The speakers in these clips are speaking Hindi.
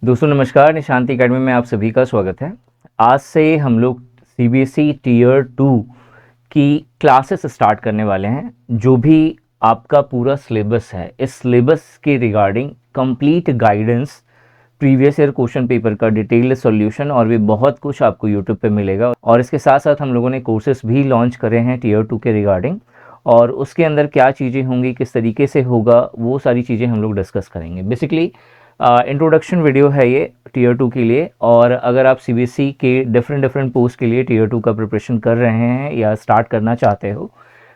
दोस्तों नमस्कार, निशांति एकेडमी में आप सभी का स्वागत है। आज से हम लोग सीबीएसई टीयर 2 की क्लासेस स्टार्ट करने वाले हैं। जो भी आपका पूरा सिलेबस है, इस सिलेबस के regarding complete guidance, previous year question paper का डिटेल्ड सॉल्यूशन और भी बहुत कुछ आपको यूट्यूब पे मिलेगा। और इसके साथ साथ हम लोगों ने कोर्सेज भी लॉन्च करे हैं टीयर 2 के रिगार्डिंग, और उसके अंदर क्या चीज़ें होंगी, किस तरीके से होगा, वो सारी चीज़ें हम लोग डिस्कस करेंगे। बेसिकली इंट्रोडक्शन वीडियो है ये टीयर 2 के लिए। और अगर आप सीबीएसई के डिफरेंट पोस्ट के लिए टीयर 2 का प्रिपरेशन कर रहे हैं या स्टार्ट करना चाहते हो,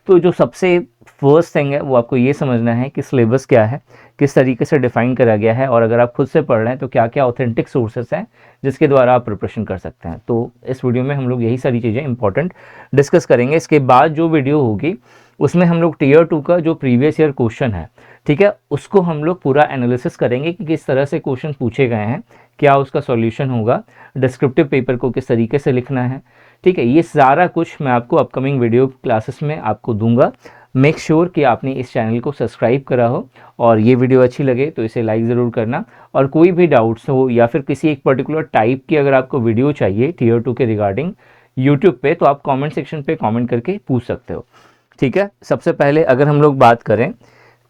तो जो सबसे फर्स्ट थिंग है वो आपको ये समझना है कि सिलेबस क्या है, किस तरीके से डिफाइन करा गया है, और अगर आप खुद से पढ़ रहे हैं तो क्या क्या ऑथेंटिक सोर्सेस हैं जिसके द्वारा आप प्रिपरेशन कर सकते हैं। तो इस वीडियो में हम लोग यही सारी चीज़ें इंपॉर्टेंट डिस्कस करेंगे। इसके बाद जो वीडियो होगी उसमें हम लोग टीयर 2 का जो प्रीवियस ईयर क्वेश्चन है, ठीक है, उसको हम लोग पूरा एनालिसिस करेंगे कि किस तरह से क्वेश्चन पूछे गए हैं, क्या उसका सॉल्यूशन होगा, डिस्क्रिप्टिव पेपर को किस तरीके से लिखना है। ठीक है, ये सारा कुछ मैं आपको अपकमिंग वीडियो क्लासेस में आपको दूंगा। मेक श्योर कि आपने इस चैनल को सब्सक्राइब करा हो, और ये वीडियो अच्छी लगे तो इसे लाइक ज़रूर करना। और कोई भी डाउट्स हो या फिर किसी एक पर्टिकुलर टाइप की अगर आपको वीडियो चाहिए टीयर 2 के रिगार्डिंग यूट्यूब पे, तो आप कमेंट सेक्शन पे कमेंट करके पूछ सकते हो। ठीक है, सबसे पहले अगर हम लोग बात करें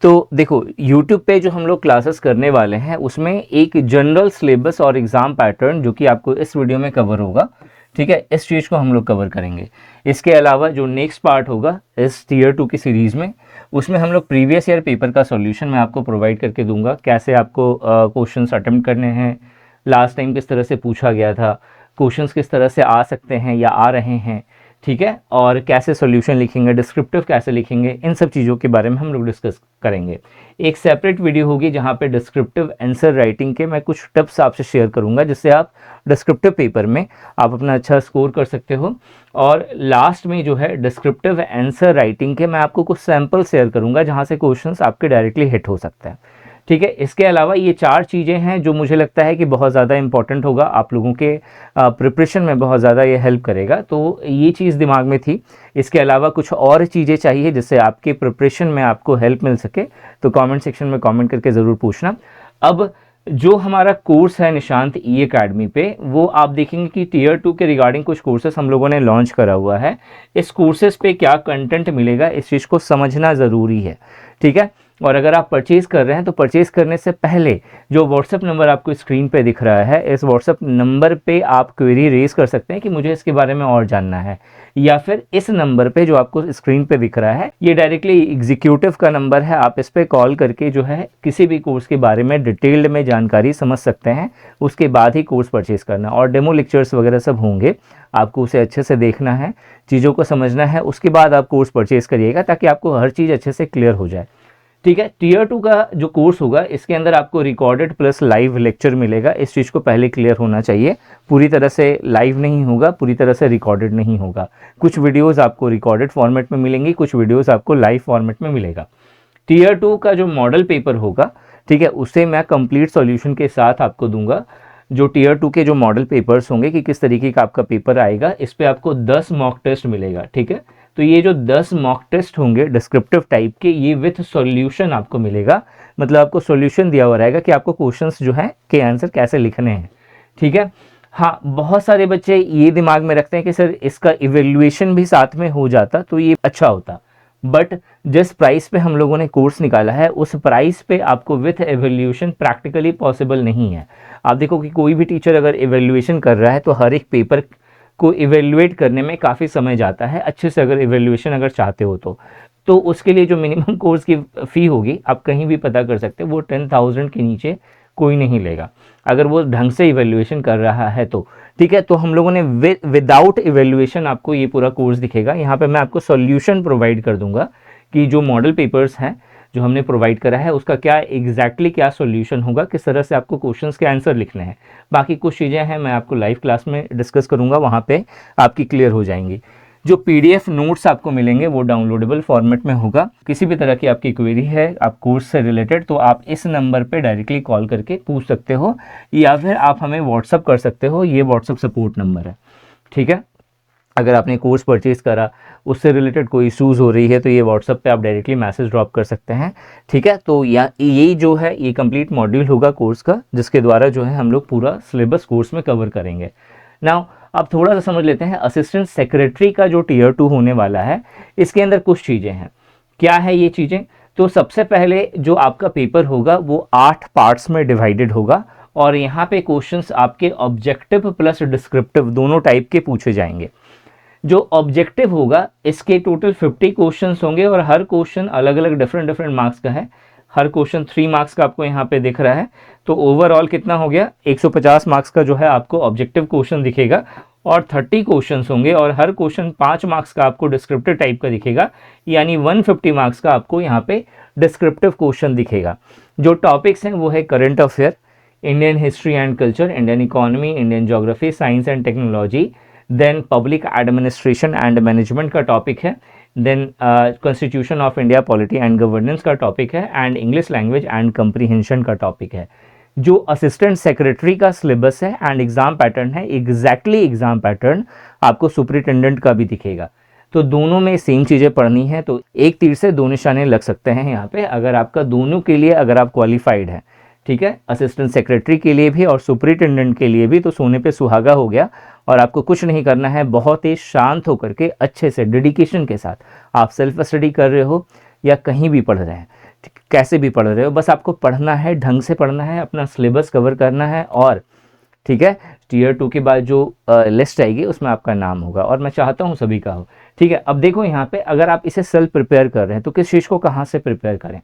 तो देखो, YouTube पे जो हम लोग क्लासेस करने वाले हैं उसमें एक जनरल सिलेबस और एग्ज़ाम पैटर्न जो कि आपको इस वीडियो में कवर होगा, ठीक है, इस चीज़ को हम लोग कवर करेंगे। इसके अलावा जो नेक्स्ट पार्ट होगा इस टीयर 2 की सीरीज़ में, उसमें हम लोग प्रीवियस ईयर पेपर का सॉल्यूशन मैं आपको प्रोवाइड करके दूंगा, कैसे आपको क्वेश्चंस अटेम्प्ट करने हैं, लास्ट टाइम किस तरह से पूछा गया था, क्वेश्चंस किस तरह से आ सकते हैं या आ रहे हैं, ठीक है, और कैसे सॉल्यूशन लिखेंगे, डिस्क्रिप्टिव कैसे लिखेंगे, इन सब चीज़ों के बारे में हम लोग डिस्कस करेंगे। एक सेपरेट वीडियो होगी जहाँ पे डिस्क्रिप्टिव आंसर राइटिंग के मैं कुछ टिप्स आपसे शेयर करूँगा, जिससे आप डिस्क्रिप्टिव पेपर में आप अपना अच्छा स्कोर कर सकते हो। और लास्ट में जो है डिस्क्रिप्टिव आंसर राइटिंग के मैं आपको कुछ सैम्पल शेयर करूँगा जहाँ से क्वेश्चंस आपके डायरेक्टली हिट हो सकते हैं। ठीक है, इसके अलावा ये 4 चीज़ें हैं जो मुझे लगता है कि बहुत ज़्यादा इंपॉर्टेंट होगा, आप लोगों के प्रिपरेशन में बहुत ज़्यादा ये हेल्प करेगा। तो ये चीज़ दिमाग में थी। इसके अलावा कुछ और चीज़ें चाहिए जिससे आपके प्रिपरेशन में आपको हेल्प मिल सके, तो कमेंट सेक्शन में कमेंट करके ज़रूर पूछना। अब जो हमारा कोर्स है निशांत ई एकेडमी पे, वो आप देखेंगे कि टीयर 2 के रिगार्डिंग कुछ कोर्सेस हम लोगों ने लॉन्च करा हुआ है। इस कोर्सेज पे क्या कंटेंट मिलेगा, इस चीज़ को समझना ज़रूरी है। ठीक है, और अगर आप परचेज़ कर रहे हैं तो परचेज़ करने से पहले जो व्हाट्सएप नंबर आपको स्क्रीन पे दिख रहा है, इस व्हाट्सएप नंबर पे आप क्वेरी रेज़ कर सकते हैं कि मुझे इसके बारे में और जानना है, या फिर इस नंबर पे जो आपको स्क्रीन पे दिख रहा है, ये डायरेक्टली एग्जीक्यूटिव का नंबर है, आप इस पे कॉल करके जो है किसी भी कोर्स के बारे में डिटेल्ड में जानकारी समझ सकते हैं। उसके बाद ही कोर्स परचेज़ करना, और डेमो लेक्चर्स वगैरह सब होंगे, आपको उसे अच्छे से देखना है, चीज़ों को समझना है, उसके बाद आप कोर्स परचेज़ करिएगा ताकि आपको हर चीज़ अच्छे से क्लियर हो जाए। ठीक है, टीयर 2 का जो कोर्स होगा इसके अंदर आपको रिकॉर्डेड प्लस लाइव लेक्चर मिलेगा। इस चीज़ को पहले क्लियर होना चाहिए, पूरी तरह से लाइव नहीं होगा, पूरी तरह से रिकॉर्डेड नहीं होगा। कुछ वीडियोस आपको रिकॉर्डेड फॉर्मेट में मिलेंगी, कुछ वीडियोस आपको लाइव फॉर्मेट में मिलेगा। टीयर 2 का जो मॉडल पेपर होगा, ठीक है, उसे मैं कंप्लीट सॉल्यूशन के साथ आपको दूंगा। जो टीयर 2 के जो मॉडल पेपर्स होंगे कि किस तरीके का आपका पेपर आएगा, इस पर आपको 10 मॉक टेस्ट मिलेगा। ठीक है, तो ये जो 10 मॉक टेस्ट होंगे डिस्क्रिप्टिव टाइप के, ये विथ सॉल्यूशन आपको मिलेगा। मतलब आपको सॉल्यूशन दिया हुआ रहेगा कि आपको क्वेश्चंस जो है के आंसर कैसे लिखने हैं। ठीक है, हाँ, बहुत सारे बच्चे ये दिमाग में रखते हैं कि सर इसका इवेल्युएशन भी साथ में हो जाता तो ये अच्छा होता, बट जिस प्राइस पे हम लोगों ने कोर्स निकाला है उस प्राइस पे आपको विथ एवेल्यूशन प्रैक्टिकली पॉसिबल नहीं है। आप देखो कि कोई भी टीचर अगर एवेल्युएशन कर रहा है तो हर एक पेपर को इवेल्युएट करने में काफ़ी समय जाता है। अच्छे से अगर इवेल्युएशन अगर चाहते हो तो उसके लिए जो मिनिमम कोर्स की फ़ी होगी, आप कहीं भी पता कर सकते हो, वो 10,000 के नीचे कोई नहीं लेगा अगर वो ढंग से इवेल्युएशन कर रहा है तो। ठीक है, तो हम लोगों ने विदाउट इवेल्युएशन आपको ये पूरा कोर्स दिखेगा। यहाँ पे मैं आपको सॉल्यूशन प्रोवाइड कर दूंगा कि जो मॉडल पेपर्स हैं जो हमने प्रोवाइड करा है उसका क्या एग्जैक्टली क्या सॉल्यूशन होगा, किस तरह से आपको क्वेश्चंस के आंसर लिखने हैं। बाकी कुछ चीज़ें हैं मैं आपको लाइव क्लास में डिस्कस करूँगा, वहाँ पे आपकी क्लियर हो जाएंगी। जो पीडीएफ नोट्स आपको मिलेंगे वो डाउनलोडेबल फॉर्मेट में होगा। किसी भी तरह की आपकी क्वेरी है आप कोर्स से रिलेटेड, तो आप इस नंबर पे डायरेक्टली कॉल करके पूछ सकते हो, या फिर आप हमें व्हाट्सअप कर सकते हो, ये व्हाट्सअप सपोर्ट नंबर है। ठीक है, अगर आपने कोर्स परचेज़ करा, उससे रिलेटेड कोई इश्यूज़ हो रही है तो ये व्हाट्सएप पे आप डायरेक्टली मैसेज ड्रॉप कर सकते हैं, ठीक है। तो यही जो है ये कंप्लीट मॉड्यूल होगा कोर्स का, जिसके द्वारा जो है हम लोग पूरा सिलेबस कोर्स में कवर करेंगे। नाउ अब थोड़ा सा समझ लेते हैं असिस्टेंट सेक्रेटरी का जो टियर 2 होने वाला है, इसके अंदर कुछ चीज़ें हैं। क्या है ये चीज़ें? तो सबसे पहले जो आपका पेपर होगा वो 8 पार्ट्स में डिवाइडेड होगा, और यहाँ पे क्वेश्चंस आपके ऑब्जेक्टिव प्लस डिस्क्रिप्टिव दोनों टाइप के पूछे जाएंगे। जो ऑब्जेक्टिव होगा इसके टोटल 50 क्वेश्चंस होंगे, और हर क्वेश्चन अलग अलग डिफरेंट मार्क्स का है। हर क्वेश्चन 3 मार्क्स का आपको यहाँ पे दिख रहा है, तो ओवरऑल कितना हो गया, 150 मार्क्स का जो है आपको ऑब्जेक्टिव क्वेश्चन दिखेगा, और 30 क्वेश्चंस होंगे, और हर क्वेश्चन 5 मार्क्स का आपको डिस्क्रिप्टिव टाइप का दिखेगा, यानी 150 मार्क्स का आपको यहाँ पे डिस्क्रिप्टिव क्वेश्चन दिखेगा। जो टॉपिक्स हैं वो है current affair, Indian history and culture, Indian economy, Indian geography, science and technology, then public administration and management का टॉपिक है, then constitution of India polity and governance का टॉपिक है, and English language and comprehension का टॉपिक है। जो असिस्टेंट सेक्रेटरी का सिलेबस है एंड एग्जाम पैटर्न है, एग्जैक्टली एग्जाम पैटर्न आपको सुपरिटेंडेंट का भी दिखेगा। तो दोनों में सेम चीज़ें पढ़नी है, तो एक तीर से दो निशाने लग सकते हैं यहाँ पे, अगर आपका दोनों के लिए अगर आप क्वालिफाइड हैं, ठीक है, असिस्टेंट सेक्रेटरी के लिए भी और सुपरिटेंडेंट के लिए भी, तो सोने पे सुहागा हो गया। और आपको कुछ नहीं करना है, बहुत ही शांत होकर के अच्छे से डेडिकेशन के साथ आप सेल्फ स्टडी कर रहे हो या कहीं भी पढ़ रहे हैं, कैसे भी पढ़ रहे हो, बस आपको पढ़ना है, ढंग से पढ़ना है, अपना सिलेबस कवर करना है, और ठीक है, टियर 2 के बाद जो लिस्ट आएगी उसमें आपका नाम होगा, और मैं चाहता हूँ सभी का हो, ठीक है। अब देखो यहाँ पे अगर आप इसे सेल्फ प्रिपेयर कर रहे हैं तो किस चीज़ को कहाँ से प्रिपेयर करें?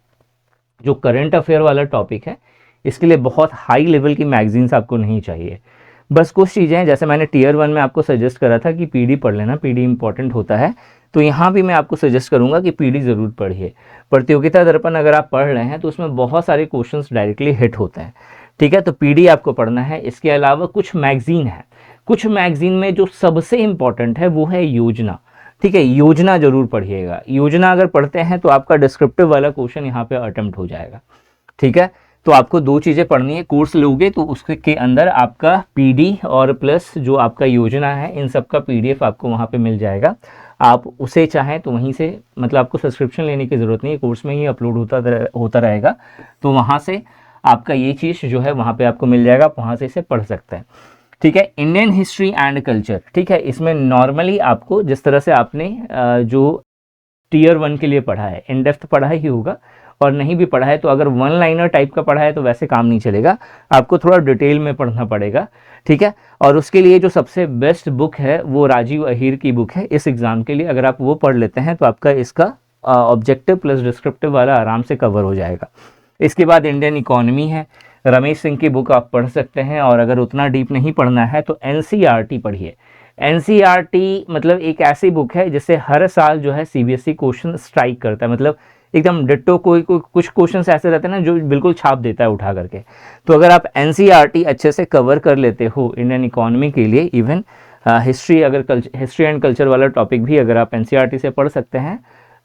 जो करंट अफेयर वाला टॉपिक है इसके लिए बहुत हाई लेवल की मैगजीन्स आपको नहीं चाहिए, बस कुछ चीज़ें हैं, जैसे मैंने टियर 1 में आपको सजेस्ट करा था कि पीडी पढ़ लेना, पीडी इंपॉर्टेंट होता है, तो यहाँ भी मैं आपको सजेस्ट करूँगा कि पीडी ज़रूर पढ़िए। प्रतियोगिता दर्पण अगर आप पढ़ रहे हैं तो उसमें बहुत सारे क्वेश्चंस डायरेक्टली हिट होते हैं, ठीक है, तो पीडी आपको पढ़ना है। इसके अलावा कुछ मैगजीन है, कुछ मैगजीन में जो सबसे इम्पॉर्टेंट है वो है योजना, ठीक है, योजना जरूर पढ़िएगा। योजना अगर पढ़ते हैं तो आपका डिस्क्रिप्टिव वाला क्वेश्चन यहाँ पे अटेम्प्ट हो जाएगा, ठीक है। तो आपको दो चीज़ें पढ़नी है, कोर्स लोगे तो उसके अंदर आपका पीडी और प्लस जो आपका योजना है, इन सब का पीडीएफ आपको वहाँ पे मिल जाएगा। आप उसे चाहें तो वहीं से, मतलब आपको सब्सक्रिप्शन लेने की ज़रूरत नहीं है, कोर्स में ही अपलोड होता रहेगा, तो वहाँ से आपका ये चीज़ जो है वहाँ पे आपको मिल जाएगा, आप वहाँ से इसे पढ़ सकते हैं, ठीक है। इंडियन हिस्ट्री एंड कल्चर, ठीक है, इसमें नॉर्मली आपको जिस तरह से आपने जो टियर 1 के लिए पढ़ा है, इन डेप्थ पढ़ा ही होगा, और नहीं भी पढ़ा है तो अगर वन लाइनर टाइप का पढ़ा है तो वैसे काम नहीं चलेगा, आपको थोड़ा डिटेल में पढ़ना पड़ेगा, ठीक है। और उसके लिए जो सबसे बेस्ट बुक है वो राजीव अहीर की बुक है इस एग्ज़ाम के लिए, अगर आप वो पढ़ लेते हैं तो आपका इसका ऑब्जेक्टिव प्लस डिस्क्रिप्टिव वाला आराम से कवर हो जाएगा। इसके बाद इंडियन इकोनॉमी है, रमेश सिंह की बुक आप पढ़ सकते हैं, और अगर उतना डीप नहीं पढ़ना है तो एनसीईआरटी पढ़िए। एनसीईआरटी मतलब एक ऐसी बुक है जिससे हर साल जो है सीबीएसई क्वेश्चन स्ट्राइक करता है, मतलब एकदम डिट्टो, कोई कुछ क्वेश्चंस ऐसे रहते हैं ना जो बिल्कुल छाप देता है उठा करके। तो अगर आप एनसीईआरटी अच्छे से कवर कर लेते हो इंडियन इकोनॉमी के लिए, even history history and culture वाला टॉपिक भी अगर आप एनसीईआरटी से पढ़ सकते हैं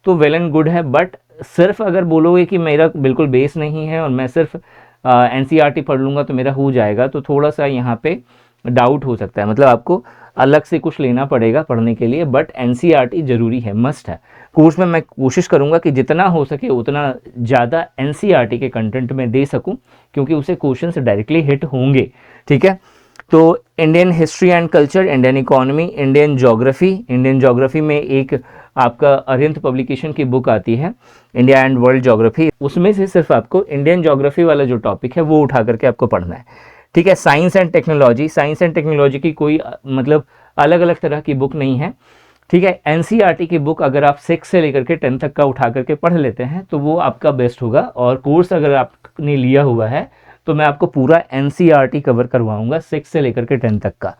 तो वेल एंड गुड है। बट सिर्फ अगर बोलोगे कि मेरा बिल्कुल बेस नहीं है और मैं सिर्फ एनसीईआरटी पढ़ लूँगा तो मेरा हो जाएगा, तो थोड़ा सा यहाँ पे डाउट हो सकता है, मतलब आपको अलग से कुछ लेना पड़ेगा पढ़ने के लिए। बट एनसीईआरटी ज़रूरी है, मस्ट है। कोर्स में मैं कोशिश करूंगा कि जितना हो सके उतना ज़्यादा एनसीईआरटी के कंटेंट में दे सकूं, क्योंकि उसे क्वेश्चंस डायरेक्टली हिट होंगे, ठीक है। तो Indian history and culture, Indian economy, Indian geography में एक आपका अरिहंत पब्लिकेशन की बुक आती है इंडिया एंड वर्ल्ड ज्योग्राफी, उसमें से सिर्फ आपको इंडियन ज्योग्राफी वाला जो टॉपिक है वो उठा करके आपको पढ़ना है, ठीक है। साइंस एंड टेक्नोलॉजी की कोई मतलब अलग अलग तरह की बुक नहीं है, ठीक है। एनसीईआरटी की बुक अगर आप 6 से लेकर के 10 तक का उठा करके पढ़ लेते हैं तो वो आपका बेस्ट होगा। और कोर्स अगर आपने लिया हुआ है तो मैं आपको पूरा एनसीईआरटी कवर करवाऊंगा 6 से लेकर के 10 तक का,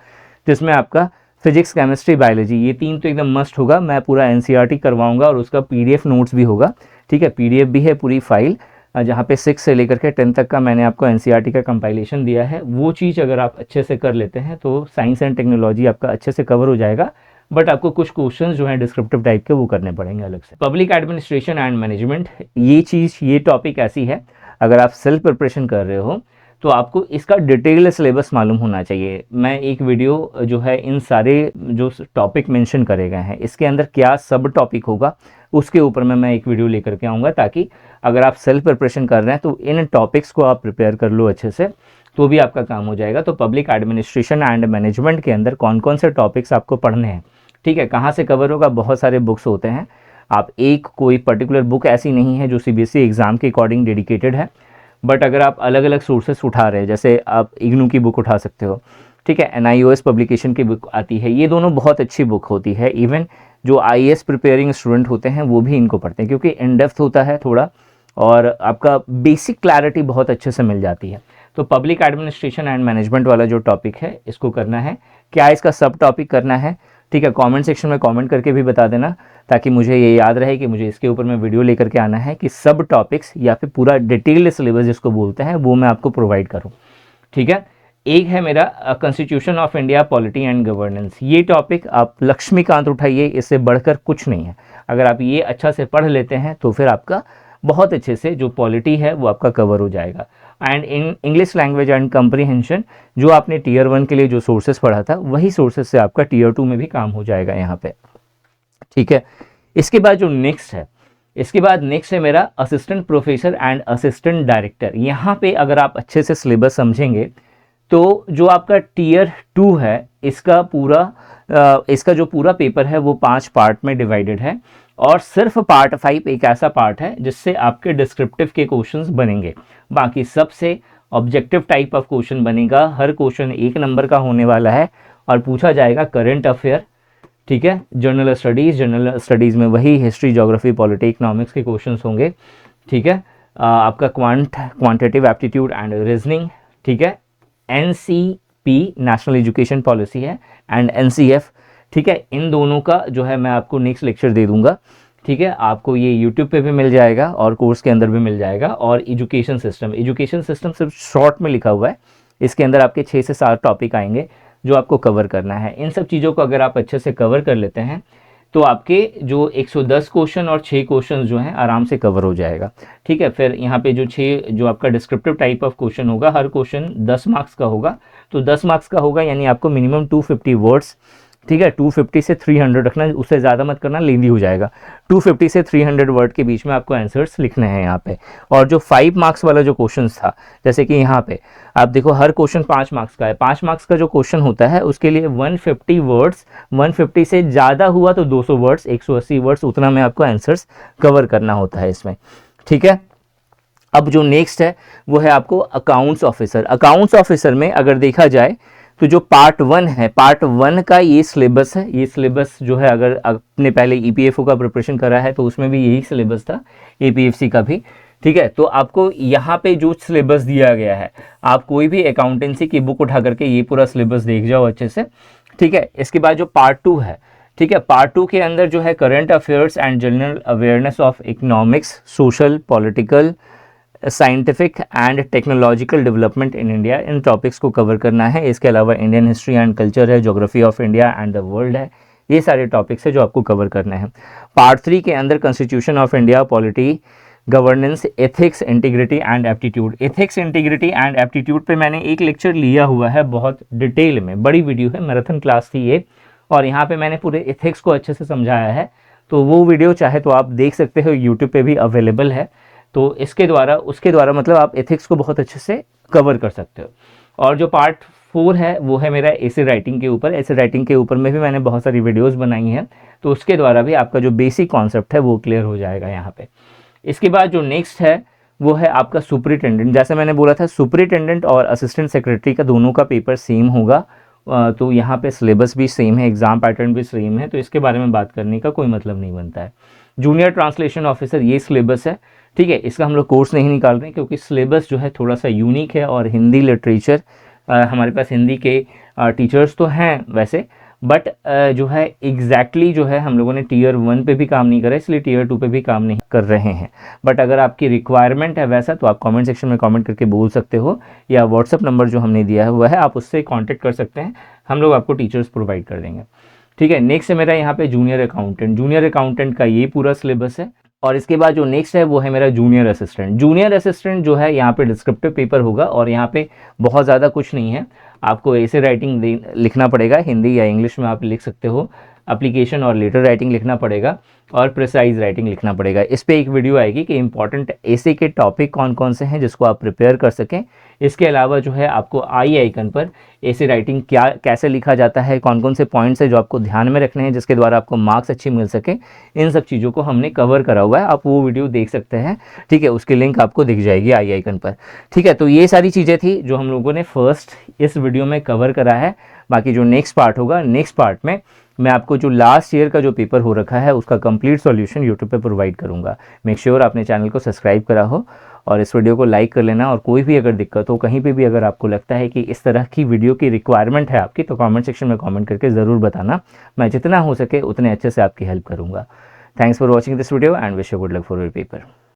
जिसमें आपका फिजिक्स, केमिस्ट्री, बायोलॉजी ये 3 तो एकदम मस्ट होगा। मैं पूरा एनसीईआरटी करवाऊंगा और उसका पीडीएफ नोट्स भी होगा, ठीक है। पीडीएफ भी है पूरी फाइल, जहाँ पे 6 से लेकर के 10 तक का मैंने आपको एनसीईआरटी का कंपाइलेशन दिया है। वो चीज़ अगर आप अच्छे से कर लेते हैं तो साइंस एंड टेक्नोलॉजी आपका अच्छे से कवर हो जाएगा। बट आपको कुछ क्वेश्चंस जो हैं डिस्क्रिप्टिव टाइप के वो करने पड़ेंगे अलग से। पब्लिक एडमिनिस्ट्रेशन एंड मैनेजमेंट, ये टॉपिक ऐसी है, अगर आप सेल्फ प्रिपरेशन कर रहे हो तो आपको इसका डिटेल सिलेबस मालूम होना चाहिए। मैं एक वीडियो जो है इन सारे जो टॉपिक मेंशन करे गए हैं इसके अंदर क्या सब टॉपिक होगा उसके ऊपर मैं एक वीडियो लेकर के आऊँगा, ताकि अगर आप सेल्फ प्रिपरेशन कर रहे हैं तो इन टॉपिक्स को आप प्रिपेयर कर लो अच्छे से, तो भी आपका काम हो जाएगा। तो पब्लिक एडमिनिस्ट्रेशन एंड मैनेजमेंट के अंदर कौन कौन से टॉपिक्स आपको पढ़ने हैं, ठीक है, कहाँ से कवर होगा, बहुत सारे बुक्स होते हैं। आप एक कोई पर्टिकुलर बुक ऐसी नहीं है जो सीबीएसई एग्ज़ाम के अकॉर्डिंग डेडिकेटेड है, बट अगर आप अलग अलग सोर्सेस उठा रहे हैं, जैसे आप इग्नू की बुक उठा सकते हो, ठीक है, NIOS पब्लिकेशन की बुक आती है, ये दोनों बहुत अच्छी बुक होती है। इवन जो IAS प्रिपेयरिंग स्टूडेंट होते हैं वो भी इनको पढ़ते हैं, क्योंकि इन डेप्थ होता है थोड़ा और आपका बेसिक क्लैरिटी बहुत अच्छे से मिल जाती है। तो पब्लिक एडमिनिस्ट्रेशन एंड मैनेजमेंट वाला जो टॉपिक है इसको करना है। क्या इसका सब टॉपिक करना है, ठीक है, कमेंट सेक्शन में कमेंट करके भी बता देना, ताकि मुझे ये याद रहे कि मुझे इसके ऊपर मैं वीडियो लेकर के आना है कि सब टॉपिक्स या फिर पूरा डिटेल्ड सिलेबस जिसको बोलते हैं वो मैं आपको प्रोवाइड करूँ, ठीक है। एक है मेरा constitution of India polity and governance. ये टॉपिक आप लक्ष्मीकांत उठाइए, इससे बढ़कर कुछ नहीं है। अगर आप ये अच्छा से पढ़ लेते हैं तो फिर आपका बहुत अच्छे से जो पॉलिटी है वो आपका कवर हो जाएगा। And in English language and comprehension, जो आपने टीयर 1 के लिए जो सोर्सेस पढ़ा था वही सोर्सेस से आपका टीयर 2 में भी काम हो जाएगा यहाँ पे, ठीक है। इसके बाद जो नेक्स्ट है, इसके बाद नेक्स्ट है मेरा assistant professor and assistant director. यहाँ पे अगर आप अच्छे से सिलेबस समझेंगे तो जो आपका टीयर 2 है इसका जो पूरा पेपर है वो 5 पार्ट में डिवाइडेड है, और सिर्फ पार्ट 5 एक ऐसा पार्ट है जिससे आपके डिस्क्रिप्टिव के क्वेश्चंस बनेंगे। बाकी सबसे ऑब्जेक्टिव टाइप ऑफ क्वेश्चन बनेगा। हर क्वेश्चन 1 नंबर का होने वाला है और पूछा जाएगा करंट अफेयर, ठीक है। जनरल स्टडीज़ में वही हिस्ट्री, ज्योग्राफी, पॉलिटी, इकोनॉमिक्स के क्वेश्चंस होंगे, ठीक है। आपका क्वांटिटेटिव एप्टीट्यूड एंड रीजनिंग, ठीक है। NCP नेशनल एजुकेशन पॉलिसी है एंड NCF, ठीक है। इन दोनों का जो है मैं आपको नेक्स्ट लेक्चर दे दूंगा, ठीक है। आपको ये यूट्यूब पे भी मिल जाएगा और कोर्स के अंदर भी मिल जाएगा। और एजुकेशन सिस्टम सिर्फ शॉर्ट में लिखा हुआ है, इसके अंदर आपके 6 से 7 टॉपिक आएंगे जो आपको कवर करना है। इन सब चीज़ों को अगर आप अच्छे से कवर कर लेते हैं तो आपके जो 110 क्वेश्चन और 6 क्वेश्चन जो हैं आराम से कवर हो जाएगा, ठीक है। फिर यहाँ पे जो 6 जो आपका डिस्क्रिप्टिव टाइप ऑफ क्वेश्चन होगा, हर क्वेश्चन 10 मार्क्स का होगा। तो 10 मार्क्स का होगा यानी आपको मिनिमम 250 वर्ड्स, ठीक है, 250 से 300 रखना, उससे ज़्यादा मत करना, लेंदी हो जाएगा। 250 से 300 वर्ड के बीच में आपको आंसर्स लिखने हैं यहाँ पे। और जो 5 मार्क्स वाला जो क्वेश्चन था, जैसे कि यहाँ पे आप देखो हर क्वेश्चन 5 मार्क्स का है। 5 मार्क्स का जो क्वेश्चन होता है उसके लिए 150 वर्ड्स, 150 से ज़्यादा हुआ तो 200 वर्ड्स, 180 वर्ड्स, उतना में आपको आंसर्स कवर करना होता है इसमें, ठीक है। अब जो नेक्स्ट है वो है आपको अकाउंट्स ऑफिसर। अकाउंट्स ऑफिसर में अगर देखा जाए तो जो पार्ट 1 है, पार्ट 1 का ये सिलेबस है। ये सिलेबस जो है, अगर आपने पहले EPFO का प्रिपरेशन करा है तो उसमें भी यही सिलेबस था, APFC का भी, ठीक है। तो आपको यहाँ पे जो सिलेबस दिया गया है, आप कोई भी अकाउंटेंसी की बुक उठा करके ये पूरा सिलेबस देख जाओ अच्छे से, ठीक है। इसके बाद जो पार्ट 2 है, ठीक है, पार्ट 2 के अंदर जो है current affairs and general awareness of economics, social, political, scientific and technological development in India, in topics को कवर करना है। इसके अलावा इंडियन हिस्ट्री एंड कल्चर है, geography of India and the world है। ये सारे टॉपिक्स है जो आपको कवर करना है। पार्ट 3 के अंदर constitution of India, polity, governance, ethics, integrity and aptitude. Ethics, integrity and aptitude पे मैंने एक लेक्चर लिया हुआ है बहुत डिटेल में, बड़ी वीडियो है, मैराथन क्लास थी ये, और यहाँ पे मैंने पूरे एथिक्स को अच्छे से समझाया है। तो वो वीडियो चाहे तो आप देख सकते हो, यूट्यूब पे भी अवेलेबल है। तो उसके द्वारा मतलब आप एथिक्स को बहुत अच्छे से कवर कर सकते हो। और जो पार्ट 4 है वो है मेरा एसे राइटिंग के ऊपर। एसे राइटिंग के ऊपर में भी मैंने बहुत सारी वीडियोस बनाई हैं, तो उसके द्वारा भी आपका जो बेसिक कॉन्सेप्ट है वो क्लियर हो जाएगा यहाँ पे। इसके बाद जो नेक्स्ट है वो है आपका सुपरिटेंडेंट। जैसे मैंने बोला था, सुपरिटेंडेंट और असिस्टेंट सेक्रेटरी का दोनों का पेपर सेम होगा, तो यहाँ पे सिलेबस भी सेम है, एग्जाम पैटर्न भी सेम है, तो इसके बारे में बात करने का कोई मतलब नहीं बनता है। जूनियर ट्रांसलेशन ऑफिसर, ये सिलेबस है, ठीक है। इसका हम लोग कोर्स नहीं निकाल रहे हैं क्योंकि सिलेबस जो है थोड़ा सा यूनिक है, और हिंदी लिटरेचर, हमारे पास हिंदी के टीचर्स तो हैं वैसे, बट जो है एग्जैक्टली जो है हम लोगों ने टीयर 1 पे भी काम नहीं करा, इसलिए टीयर 2 पे भी काम नहीं कर रहे हैं। बट अगर आपकी रिक्वायरमेंट है वैसा, तो आप कमेंट सेक्शन में कमेंट करके बोल सकते हो, या व्हाट्सअप नंबर जो हमने दिया हुआ है आप उससे कांटेक्ट कर सकते हैं, हम लोग आपको टीचर्स प्रोवाइड कर देंगे, ठीक है। नेक्स्ट है मेरा यहाँ पे जूनियर अकाउंटेंट। जूनियर अकाउंटेंट का ये पूरा सिलेबस है, और इसके बाद जो नेक्स्ट है वो है मेरा जूनियर असिस्टेंट। जूनियर असिस्टेंट जो है यहाँ पे डिस्क्रिप्टिव पेपर होगा और यहाँ पे बहुत ज़्यादा कुछ नहीं है, आपको ऐसे राइटिंग लिखना पड़ेगा, हिंदी या इंग्लिश में आप लिख सकते हो, एप्लीकेशन और लेटर राइटिंग लिखना पड़ेगा और प्रिसाइज राइटिंग लिखना पड़ेगा। इस पे एक वीडियो आएगी कि इंपॉर्टेंट ऐसे के टॉपिक कौन कौन से हैं जिसको आप प्रिपेयर कर सकें। इसके अलावा जो है आपको आई आइकन पर ऐसे राइटिंग क्या कैसे लिखा जाता है, कौन कौन से पॉइंट्स है जो आपको ध्यान में रखने हैं जिसके द्वारा आपको मार्क्स अच्छी मिल सके, इन सब चीज़ों को हमने कवर करा हुआ है, आप वो वीडियो देख सकते हैं। ठीक है, उसकी लिंक आपको दिख जाएगी आई आइकन पर। ठीक है, तो ये सारी चीज़ें थी जो हम लोगों ने फर्स्ट इस वीडियो में कवर करा है। बाकी जो नेक्स्ट पार्ट होगा, नेक्स्ट पार्ट में मैं आपको जो लास्ट ईयर का जो पेपर हो रखा है उसका कंप्लीट सॉल्यूशन यूट्यूब पे प्रोवाइड करूंगा। मेक श्योर आपने चैनल को सब्सक्राइब करा हो और इस वीडियो को लाइक कर लेना। और कोई भी अगर दिक्कत हो, कहीं पे भी अगर आपको लगता है कि इस तरह की वीडियो की रिक्वायरमेंट है आपकी, तो कमेंट सेक्शन में कमेंट करके ज़रूर बताना। मैं जितना हो सके उतने अच्छे से आपकी हेल्प करूँगा। Thanks for watching this video and wish you good luck for your paper.